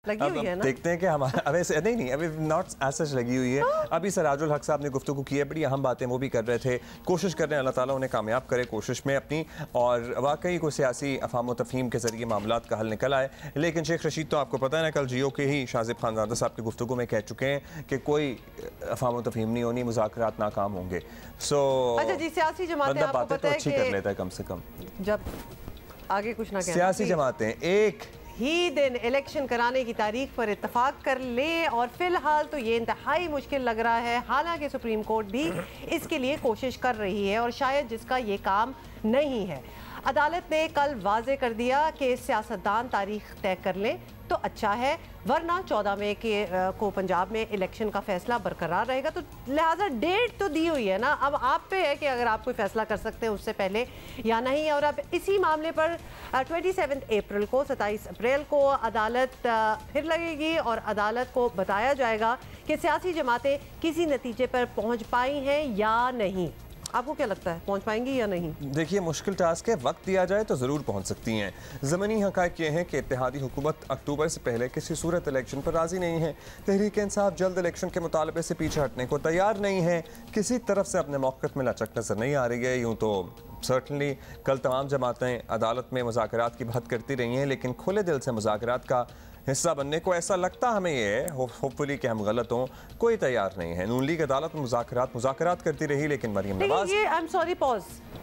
लगी हुई है ना? देखते हैं कि हमारा अब ऐसे नहीं अभी नॉट एज सच लगी हुई है। अभी सराजुल हक साहब ने गुफ्तगू की है, बड़ी अहम बातें वो भी कर रहे थे। कोशिश कर रहे हैं अल्लाह ताला उन्हें कामयाब करे कोशिश में अपनी, और वाकई को सियासी अफाम तफहीम के जरिए मामलात का हल निकल आए। लेकिन शेख रशीद तो आपको पता है ना, कल जियो के ही शाजिब खानजादा साहब की गुफ्तगू में कह चुके हैं कि कोई अफाम तफहीम नहीं होनी, मुज़ाकरात नाकाम होंगे। सो अच्छा जी, सियासी जमातें आपको पता है अच्छी कर लेता है कम से कम, जब आगे कुछ ना कहना। सियासी जमातें एक ही दिन इलेक्शन कराने की तारीख पर इत्तफाक कर ले, और फिलहाल तो ये इंतहाई मुश्किल लग रहा है। हालांकि सुप्रीम कोर्ट भी इसके लिए कोशिश कर रही है और शायद जिसका ये काम नहीं है। अदालत ने कल वाजे कर दिया कि सियासतदान तारीख तय कर लें तो अच्छा है, वरना 14 मई को पंजाब में इलेक्शन का फैसला बरकरार रहेगा। तो लिहाजा डेट तो दी हुई है ना, अब आप पे है कि अगर आप कोई फैसला कर सकते हैं उससे पहले या नहीं। और अब इसी मामले पर 27 अप्रैल को 27 अप्रैल को अदालत फिर लगेगी और अदालत को बताया जाएगा कि सियासी जमातें किसी नतीजे पर पहुँच पाई हैं या नहीं। आपको क्या लगता है, पहुंच पाएंगी या नहीं? देखिए, मुश्किल टास्क है, वक्त दिया जाए तो ज़रूर पहुंच सकती हैं। ज़मीनी हक़ाइक़ ये हैं कि इत्तेहादी हुकूमत अक्टूबर से पहले किसी सूरत इलेक्शन पर राज़ी नहीं है। तहरीक इंसाफ जल्द इलेक्शन के मुतालबे से पीछे हटने को तैयार नहीं है, किसी तरफ से अपने मौक़िफ़ में लचक नज़र नहीं आ रही है। यूँ तो सर्टनली कल तमाम जमातें अदालत में मुज़ाकरात की बात करती रही हैं, लेकिन खुले दिल से मुज़ाकरात का हिस्सा बनने को, ऐसा लगता हमें ये है, होपफुली कि हम गलत हों, कोई तैयार नहीं है। नून लीग अदालत में मुज़ाकरात करती रही, लेकिन मरियम नवाज, ये आई एम सॉरी पॉज,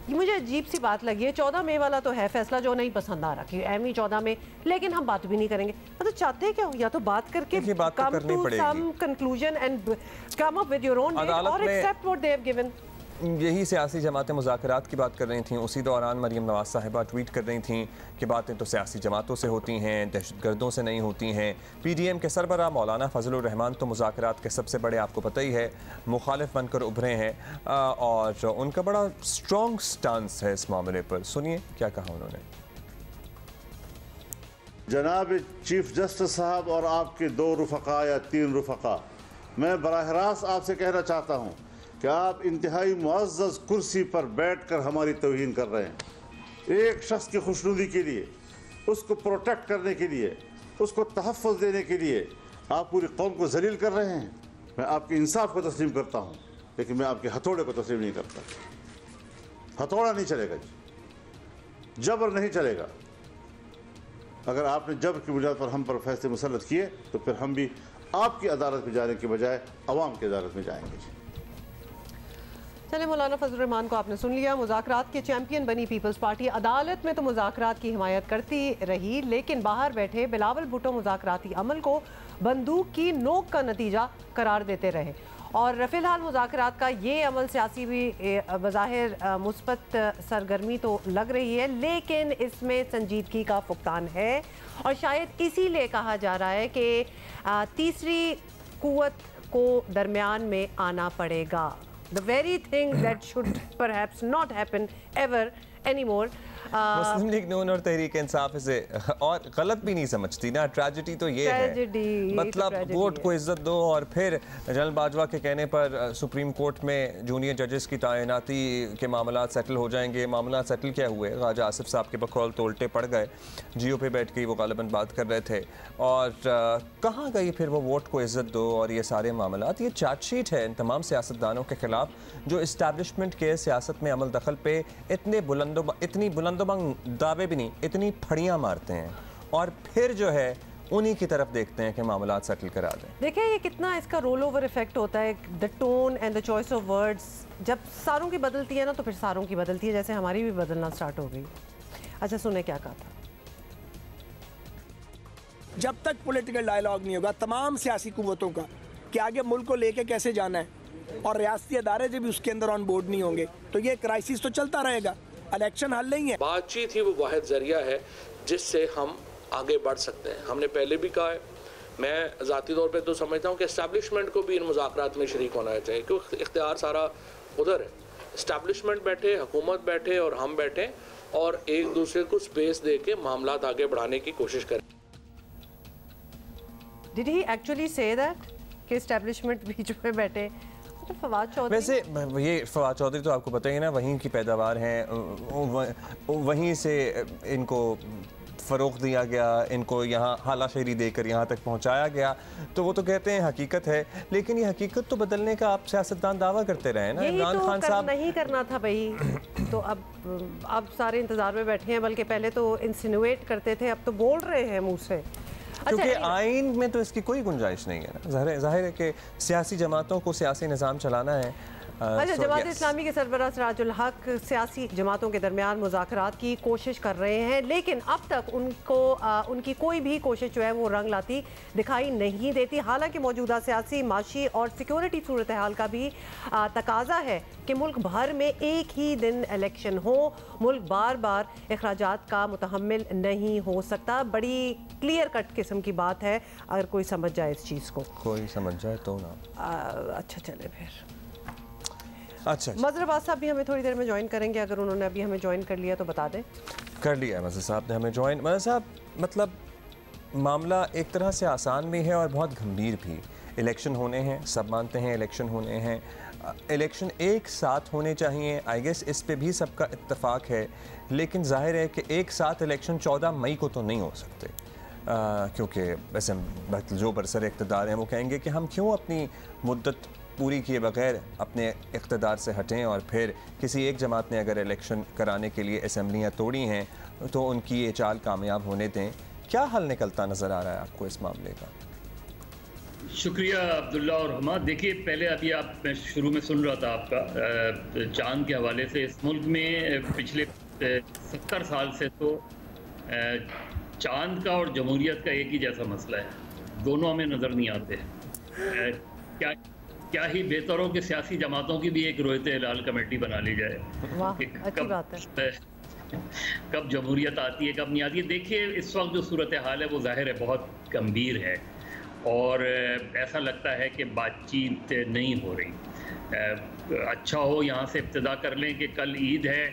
ये मुझे अजीब सी बात लगी है। 14 मई वाला तो है फैसला जो नहीं पसंद आ रहा कि एमी 14 में, लेकिन हम बात भी नहीं करेंगे। मतलब चाहते क्या हो, या तो बात करके come to some conclusion and come up with your own date और accept what they have given. यही सियासी जमातें मुज़ाकरात की बात कर रही थीं। उसी दौरान मरियम नवाज साहिबा ट्वीट कर रही थीं कि बातें तो सियासी जमातों से होती हैं, दहशतगर्दों से नहीं होती हैं। PDM के सरबराह मौलाना फजलुर रहमान तो मुज़ाकरात के सबसे बड़े, आपको पता ही है, मुखालिफ बनकर उभरे हैं और उनका बड़ा स्ट्रॉन्ग स्टांस है इस मामले पर। सुनिए क्या कहा उन्होंने। जनाब चीफ जस्टिस साहब और आपके 2 रुफ़क़ा या 3 रुफ़क़ा, मैं बराह रास्त आपसे कहना चाहता हूँ कि आप इंतहाई मुअज़्ज़ज़ कुर्सी पर बैठकर हमारी तौहीन कर रहे हैं। एक शख्स की खुशनुदी के लिए, उसको प्रोटेक्ट करने के लिए, उसको तहफ़्फ़ुज़ देने के लिए आप पूरी कौम को ज़लील कर रहे हैं। मैं आपके इंसाफ को तस्लीम करता हूँ, लेकिन मैं आपके हथौड़े को तस्लीम नहीं करता। हथौड़ा नहीं चलेगा जी, जबर नहीं चलेगा। अगर आपने जबर की बुनियाद पर हम पर फैसले मुसल्लत किए तो फिर हम भी आपकी अदालत में जाने के बजाय अवाम की अदालत में जाएंगे जी। चले, मौलाना फजलुर रहमान को आपने सुन लिया। मुज़ाकरात के चैंपियन बनी पीपल्स पार्टी। अदालत में तो मुज़ाकरात की हिमायत करती रही, लेकिन बाहर बैठे बिलावल भुट्टो मुज़ाकराती अमल को बंदूक की नोक का नतीजा करार देते रहे। और फिलहाल मुज़ाकरात का ये अमल सियासी भी बज़ाहिर मुस्बत सरगर्मी तो लग रही है, लेकिन इसमें संजीदगी का फुकतान है। और शायद इसीलिए कहा जा रहा है कि तीसरी कुव्वत को दरमियान में आना पड़ेगा। The very thing that should perhaps not happen ever anymore. Muslim League Noon और तहरीक इंसाफ इसे और गलत भी नहीं समझती ना। ट्रेजेडी तो ये है, मतलब वोट को इज्जत दो और फिर जनरल बाजवा के कहने पर सुप्रीम कोर्ट में जूनियर जजेस की तैनाती के मामला सेटल हो जाएंगे। मामला सेटल क्या हुए, ख्वाजा आसिफ साहब के बकौल तो उल्टे पड़ गए। जियो पे बैठ के वो गालिबन बात कर रहे थे और कहाँ गई फिर वो वोट को इज्जत दो और ये सारे मामला। ये चार्जशीट है इन तमाम सियासतदानों के खिलाफ जो इस्टेब्लिशमेंट के सियासत में अमल दखल पे इतनी बुलंदोबंग दावे भी नहीं, इतनी फड़ियाँ मारते हैं और फिर जो है उन्हीं की तरफ देखते हैं कि मामला सेटल करा दें। देखिए ये कितना इसका रोल ओवर इफेक्ट होता है, the tone and the choice of words. जब सारों की बदलती है ना तो फिर सारों की बदलती है, जैसे हमारी भी बदलना स्टार्ट हो गई। अच्छा सुने क्या कहा था। जब तक पॉलिटिकल डायलॉग नहीं होगा तमाम सियासी कुव्वतों का कि आगे मुल्क को लेके कैसे जाना है और रियासती अदारे जब भी उसके अंदर ऑन बोर्ड नहीं होंगे तो ये क्राइसिस तो चलता रहेगा, इलेक्शन हल नहीं है। बातचीत ही वो वाहिद जरिया है जिससे हम आगे बढ़ सकते हैं। हमने पहले भी कहा है, मैं ज़ाती तौर पे तो समझता हूँ कि इस्टेब्लिशमेंट को भी इन मुज़ाकरात में शरीक होना चाहिए क्योंकि इख्तियार सारा उधर है। इस्टेब्लिशमेंट बैठे, हुकूमत बैठे और हम बैठे और एक दूसरे को स्पेस दे के मामलात आगे बढ़ाने की कोशिश करें। Did he actually say that कि इस्टेब्लिशमेंट बीच में बैठे? फवाद चौधरी, वैसे ये फवाद चौधरी तो आपको पता ही ना, वहीं की पैदावार हैं, वहीं से इनको फ़रोग़ दिया गया, इनको यहाँ हालाशेरी देकर यहाँ तक पहुँचाया गया, तो वो तो कहते हैं हकीकत है, लेकिन ये हकीकत तो बदलने का आप सियासतदान दावा करते रहे ना। इमरान खान साहब नहीं करना था भाई, तो अब सारे इंतज़ार में बैठे हैं, बल्कि पहले तो इंसिनुएट करते थे, अब तो बोल रहे हैं मुँह से। क्योंकि आइन में तो इसकी कोई गुंजाइश नहीं है ना। ज़ाहिर है कि सियासी जमातों को सियासी निज़ाम चलाना है। अच्छा, जमात इस्लामी के सरबराह सिराजुल हक सियासी जमातों के दरमियान मुज़ाकरात की कोशिश कर रहे हैं, लेकिन अब तक उनकी कोई भी कोशिश जो है वो रंग लाती दिखाई नहीं देती। हालांकि मौजूदा सियासी, माशी और सिक्योरिटी सूरत हाल का भी तकाजा है कि मुल्क भर में एक ही दिन इलेक्शन हो। मुल्क बार बार अखराजात का मुतहम्मिल नहीं हो सकता। बड़ी क्लियर कट किस्म की बात है, अगर कोई समझ जाए इस चीज़ को। कोई समझ जाए तो ना। अच्छा चले फिर। अच्छा, मजहर साहब भी हमें थोड़ी देर में ज्वाइन करेंगे, अगर उन्होंने अभी हमें ज्वाइन कर लिया तो बता दें। कर लिया मजहर साहब ने हमें ज्वाइन। मजहर साहब, मतलब मामला एक तरह से आसान भी है और बहुत गंभीर भी। इलेक्शन होने हैं, सब मानते हैं इलेक्शन होने हैं, इलेक्शन एक साथ होने चाहिए, आई गेस इस पे भी सबका इत्तेफाक है, लेकिन जाहिर है कि एक साथ इलेक्शन 14 मई को तो नहीं हो सकते, क्योंकि वैसे जो बरसर इक़्तिदार हैं वो कहेंगे कि हम क्यों अपनी मुद्दत पूरी किए बगैर अपने इक़्तिदार से हटें, और फिर किसी एक जमात ने अगर इलेक्शन कराने के लिए असम्बलियाँ तोड़ी हैं तो उनकी ये चाल कामयाब होने दें। क्या हल निकलता नज़र आ रहा है आपको इस मामले का? शुक्रिया अब्दुल्ला और हमाद। देखिए, पहले अभी मैं शुरू में सुन रहा था आपका चांद के हवाले से। इस मुल्क में पिछले 70 साल से तो चांद का और जमहूरियत का एक ही जैसा मसला है, दोनों हमें नज़र नहीं आते। क्या ही बेहतर हो कि सियासी जमातों की भी एक रोयत हिलाल कमेटी बना ली जाए। अच्छी बात है। कब जमहूरियत आती है, कब नहीं आती है। देखिए, इस वक्त जो सूरत हाल है वो जाहिर है बहुत गंभीर है, और ऐसा लगता है कि बातचीत नहीं हो रही। अच्छा हो यहाँ से इब्तिदा कर लें कि कल ईद है,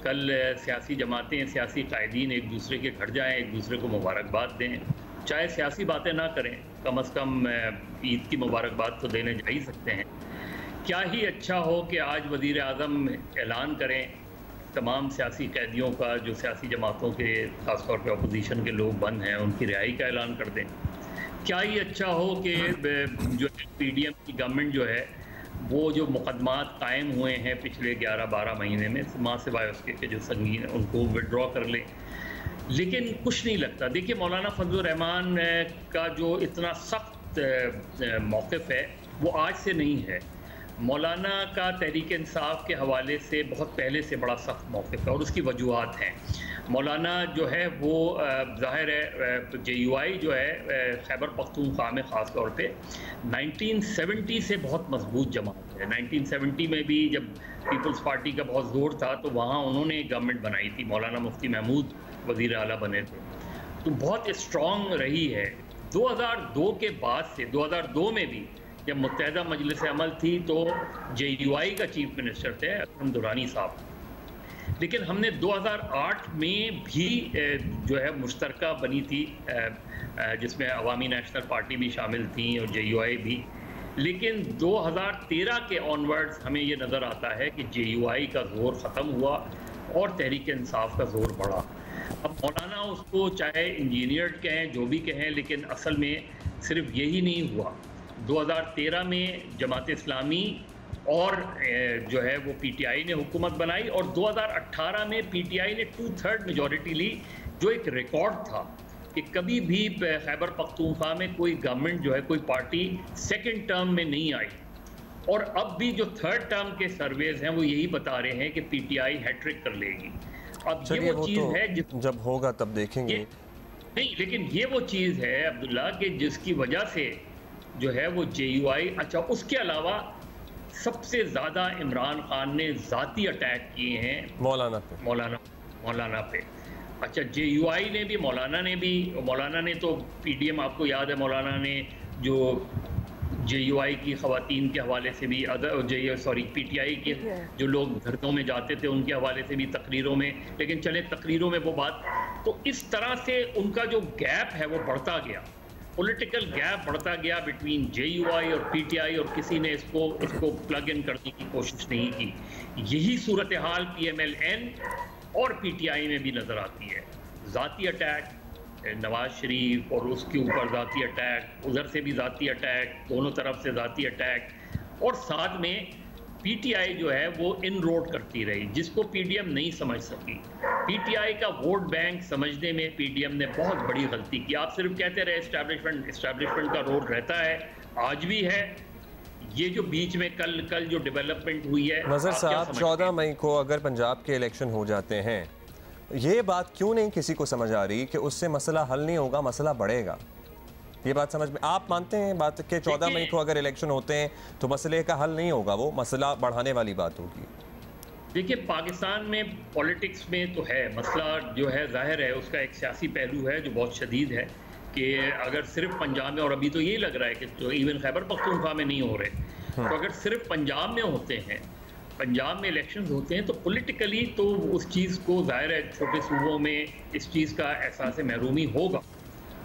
कल सियासी जमातें, सियासी कायदीन एक दूसरे के घर जाएँ, एक दूसरे को मुबारकबाद दें, चाहे सियासी बातें ना करें, कम अज़ कम ईद की मुबारकबाद तो देने जा ही सकते हैं। क्या ही अच्छा हो कि आज वज़ीर आज़म ऐलान करें तमाम सियासी कैदियों का, जो सियासी जमातों के ख़ास तौर पे अपोजिशन के लोग बंद हैं, उनकी रिहाई का ऐलान कर दें। क्या ही अच्छा हो कि जो PDM की गवर्नमेंट जो है वो जो मुकदमात कायम हुए हैं पिछले 11-12 महीने में, माँ सिवाय उसके कि जो संगीन है उनको विड्रॉ कर लें, लेकिन कुछ नहीं लगता। देखिए, मौलाना फजलुर रहमान का जो इतना सख्त मौक़िफ़ है वो आज से नहीं है। मौलाना का तहरीक इंसाफ के हवाले से बहुत पहले से बड़ा सख्त मौक़िफ़ है, और उसकी वजूहात हैं। मौलाना जो है वो ज़ाहिर है JUI जो है खैबर पख्तूनख्वा में ख़ास तौर पे 1970 से बहुत मजबूत जमात है। 1970 में भी जब पीपल्स पार्टी का बहुत ज़ोर था तो वहाँ उन्होंने एक गवर्नमेंट बनाई थी, मौलाना मुफ्ती महमूद वज़ीर आला बने थे, तो बहुत स्ट्रॉन्ग रही है। 2002 के बाद से, 2002 में भी जब मुत्तहदा मजलिस अमल थी तो JUI का चीफ मिनिस्टर थे अकरम दुरानी साहब, लेकिन हमने 2008 में भी जो है मुश्तरका बनी थी, जिसमें अवामी नेशनल पार्टी भी शामिल थी और JUI भी, लेकिन 2013 के ऑनवर्ड्स हमें ये नज़र आता है कि JUI का ज़ोर ख़त्म हुआ और तहरीक इंसाफ का ज़ोर बढ़ा। अब मौलाना उसको चाहे इंजीनियर कहें, जो भी कहें, लेकिन असल में सिर्फ यही नहीं हुआ। 2013 में जमात इस्लामी और जो है वो PTI ने हुकूमत बनाई, और 2018 में PTI ने 2/3 मेजॉरिटी ली, जो एक रिकॉर्ड था कि कभी भी खैबर पख्तूनख्वा में कोई गवर्नमेंट जो है, कोई पार्टी सेकंड टर्म में नहीं आई। और अब भी जो थर्ड टर्म के सर्वेज हैं वो यही बता रहे हैं कि PTI हैट्रिक कर लेगी। अब ये वो चीज़ है जब होगा तब देखेंगे। नहीं, लेकिन ये वो चीज़ है अब्दुल्ला कि जिसकी वजह से जो है वो JUI, अच्छा उसके अलावा सबसे ज़्यादा इमरान खान ने ज़ाती अटैक किए हैं मौलाना पे। अच्छा, JUI ने भी, मौलाना ने तो PDM, आपको याद है मौलाना ने जो JUI की ख़वातीन के हवाले से भी PTI के जो लोग धरतों में जाते थे उनके हवाले से भी तकरीरों में, लेकिन चले तकरीरों में वो बात, तो इस तरह से उनका जो गैप है वो बढ़ता गया, पॉलिटिकल गैप बढ़ता गया बिटवीन JUI और PTI, और किसी ने इसको प्लग इन करने की कोशिश नहीं की। यही सूरत हाल PMLN और PTI में भी नज़र आती है। ज़ाती अटैक, नवाज शरीफ और उसके ऊपर ज़ाती अटैक, उधर से भी ज़ाती अटैक, दोनों तरफ से ज़ाती अटैक, और साथ में पीटीआई जो है वो इनरोड करती रही, जिसको पीडीएम नहीं समझ सकी। पीटीआई का वोट बैंक समझने में पीडीएम ने बहुत बड़ी गलती की। आप सिर्फ कहते रहे एस्टैब्लिशमेंट का रोल रहता है, आज भी है। ये जो बीच में कल जो डेवलपमेंट हुई है, नज़र साहब 14 मई को अगर पंजाब के इलेक्शन हो जाते हैं, ये बात क्यों नहीं किसी को समझ आ रही कि उससे मसला हल नहीं होगा, मसला बढ़ेगा? ये बात समझ में आप मानते हैं बात कि 14 मई को अगर इलेक्शन होते हैं तो मसले का हल नहीं होगा, वो मसला बढ़ाने वाली बात होगी? देखिए, पाकिस्तान में पॉलिटिक्स में तो है मसला जो है, जाहिर है उसका एक सियासी पहलू है जो बहुत शदीद है कि अगर सिर्फ पंजाब में, और अभी तो यही लग रहा है कि तो इवन खैबर पख्तूनख्वा में नहीं हो रहे, तो अगर सिर्फ पंजाब में होते हैं, पंजाब में इलेक्शंस होते हैं, तो पॉलिटिकली तो उस चीज़ को जाहिर है छोटे सूबों में इस चीज़ का एहसास महरूमी होगा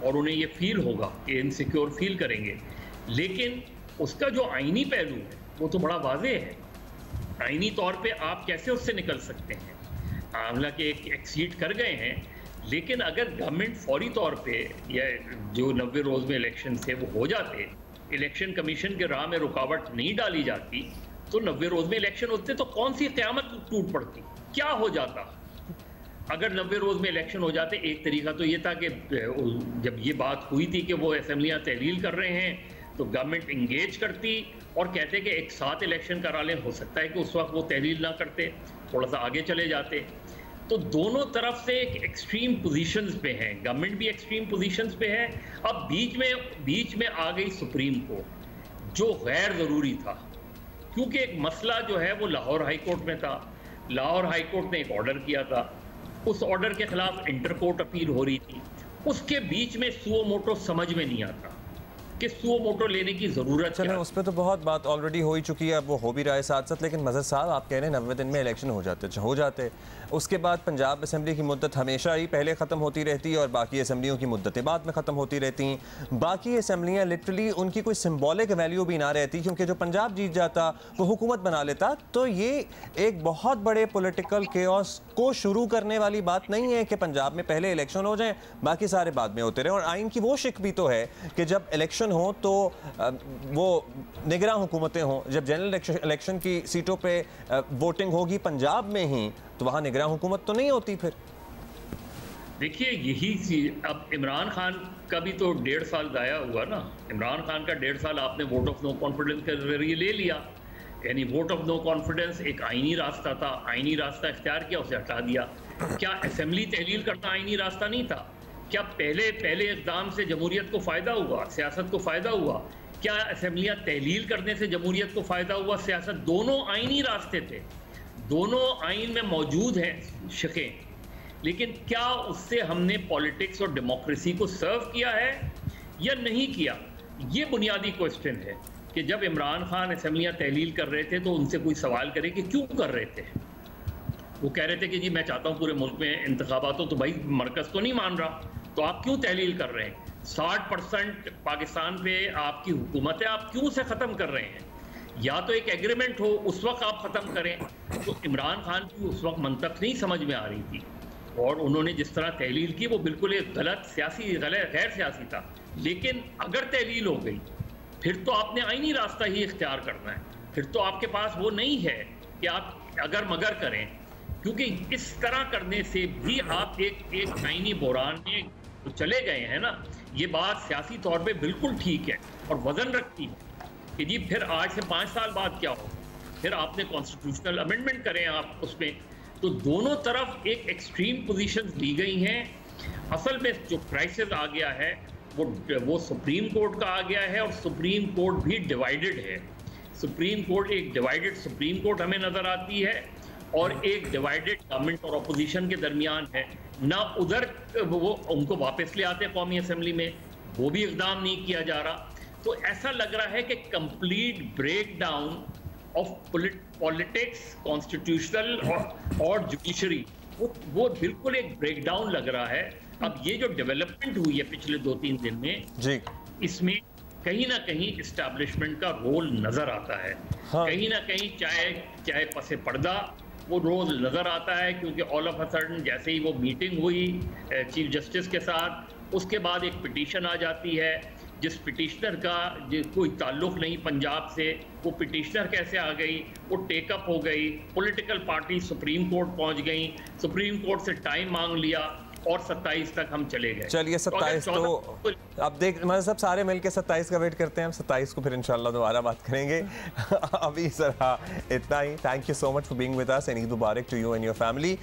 और उन्हें ये फील होगा कि इनसिक्योर फील करेंगे। लेकिन उसका जो आईनी पहलू है वो तो बड़ा वाज़ेह है। आईनी तौर पे आप कैसे उससे निकल सकते हैं? हालांकि एक सीट कर गए हैं, लेकिन अगर गवर्नमेंट फौरी तौर पे या जो 90 रोज़ में इलेक्शन थे वो हो जाते, इलेक्शन कमीशन के राह में रुकावट नहीं डाली जाती, तो 90 रोज़ में इलेक्शन होते तो कौन सी क़यामत टूट पड़ती, क्या हो जाता? अगर 90 रोज़ में इलेक्शन हो जाते, एक तरीका तो ये था कि जब ये बात हुई थी कि वो असेंबलियाँ तहलील कर रहे हैं, तो गवर्नमेंट इंगेज करती और कहते कि एक साथ इलेक्शन करा लें। हो सकता है कि उस वक्त वो तहलील ना करते, थोड़ा सा आगे चले जाते। तो दोनों तरफ से एक एक्सट्रीम पोजीशंस पे हैं, गवर्नमेंट भी एक्सट्रीम पोजीशंस पे है। अब बीच में आ गई सुप्रीम कोर्ट, जो गैर ज़रूरी था, क्योंकि एक मसला जो है वो लाहौर हाई कोर्ट में था। लाहौर हाई कोर्ट ने एक ऑर्डर किया था, उस ऑर्डर के खिलाफ इंटर कोर्ट अपील हो रही थी। उसके बीच में सुओ मोटो समझ में नहीं आता कि सुओ मोटो लेने की ज़रूरत है। उस पर तो बहुत बात ऑलरेडी हो ही चुकी है, अब वो हो भी रहा है साथ साथ। लेकिन मज़हर साहब, आप कह रहे हैं 90 दिन में इलेक्शन हो जाते, उसके बाद पंजाब असेंबली की मुद्दत हमेशा ही पहले ख़त्म होती रहती है और बाकी असेंबलियों की मुद्दतें बाद में ख़त्म होती रहती हैं। बाकी असेंबलियाँ लिटरली उनकी कोई सिम्बॉलिक वैल्यू भी ना रहती, क्योंकि जो पंजाब जीत जाता वो हुकूमत बना लेता। तो ये एक बहुत बड़े पॉलिटिकल केओस को शुरू करने वाली बात नहीं है कि पंजाब में पहले इलेक्शन हो जाएं, बाकी सारे बाद में होते रहे। और आइन की वो शिक भी तो है कि जब इलेक्शन हो तो वो निगरान हुकूमतें हों। जब जनरल इलेक्शन की सीटों पे वोटिंग होगी पंजाब में ही, तो वहाँ निगरान हुकूमत तो नहीं होती। फिर देखिए, यही चीज अब इमरान खान का भी तो 1.5 साल जाया हुआ ना। इमरान खान का 1.5 साल आपने वोट ऑफ नो कॉन्फिडेंस के जरिए ले लिया, यानी वोट ऑफ नो कॉन्फिडेंस एक आईनी रास्ता था, आईनी रास्ता इख्तियार किया, उसे हटा दिया। क्या असेंबली तहलील करना आईनी रास्ता नहीं था? क्या पहले इक़दाम से जमहूरियत को फ़ायदा हुआ, सियासत को फ़ायदा हुआ? क्या असेंबलियाँ तहलील करने से जमहूरियत को फ़ायदा हुआ, सियासत? दोनों आईनी रास्ते थे, दोनों आइन में मौजूद हैं शिकें, लेकिन क्या उससे हमने पॉलिटिक्स और डेमोक्रेसी को सर्व किया है या नहीं किया? ये बुनियादी क्वेश्चन है कि जब इमरान खान असेंबलियाँ तहलील कर रहे थे तो उनसे कोई सवाल करे कि क्यों कर रहे थे। वो कह रहे थे कि जी मैं चाहता हूँ पूरे मुल्क में इंतखाबात हो, तो भाई मरकज़ तो नहीं मान रहा, तो आप क्यों तहलील कर रहे हैं? 60% पाकिस्तान पे आपकी हुकूमत है, आप क्यों उसे ख़त्म कर रहे हैं? या तो एक एग्रीमेंट हो, उस वक्त आप ख़त्म करें। तो इमरान खान की उस वक्त मंतक नहीं समझ में आ रही थी, और उन्होंने जिस तरह तहलील की वो बिल्कुल एक गैर सियासी था। लेकिन अगर तहलील हो गई, फिर तो आपने आईनी रास्ता ही इख्तियार करना है। फिर तो आपके पास वो नहीं है कि आप अगर मगर करें, क्योंकि इस तरह करने से भी आप एक आईनी बहरान में तो चले गए हैं ना। ये बात सियासी तौर पे बिल्कुल ठीक है और वजन रखती है कि जी फिर आज से 5 साल बाद क्या हो, फिर आपने कॉन्स्टिट्यूशनल अमेंडमेंट करें आप उसमें। तो दोनों तरफ एक एक्सट्रीम पोजीशंस ली गई हैं। असल में जो क्राइसिस आ गया है वो सुप्रीम कोर्ट का आ गया है, और सुप्रीम कोर्ट भी डिवाइडेड है। सुप्रीम कोर्ट एक डिवाइडेड सुप्रीम कोर्ट हमें नज़र आती है, और एक डिवाइडेड गवर्नमेंट और अपोजिशन के दरमियान है ना। उधर वो उनको वापस ले आते कौमी असेंबली में, वो भी इक़दाम नहीं किया जा रहा। तो ऐसा लग रहा है कि complete break down of politics, constitutional और जुडिशरी, वो बिल्कुल एक ब्रेक डाउन लग रहा है। अब ये जो डेवलपमेंट हुई है पिछले 2-3 दिन में जी, इसमें कहीं ना कहीं इस्टेब्लिशमेंट का रोल नजर आता है। हाँ। कहीं ना कहीं चाहे पसे पर्दा वो रोज़ नज़र आता है, क्योंकि ऑल ऑफ अ सडन जैसे ही वो मीटिंग हुई चीफ जस्टिस के साथ, उसके बाद एक पिटीशन आ जाती है जिस पिटिशनर का कोई ताल्लुक नहीं पंजाब से, वो पिटिशनर कैसे आ गई, वो टेकअप हो गई, पॉलिटिकल पार्टी सुप्रीम कोर्ट पहुंच गई, सुप्रीम कोर्ट से टाइम मांग लिया और 27 तक हम चले गए। चलिए 27 तो अब देख मतलब सब सारे मिलके 27 का वेट करते हैं हम, 27 को फिर इंशाल्लाह दोबारा बात करेंगे। अभी सर हाँ इतना ही। Thank you so much for being with us and Eid Mubarak to you and your family.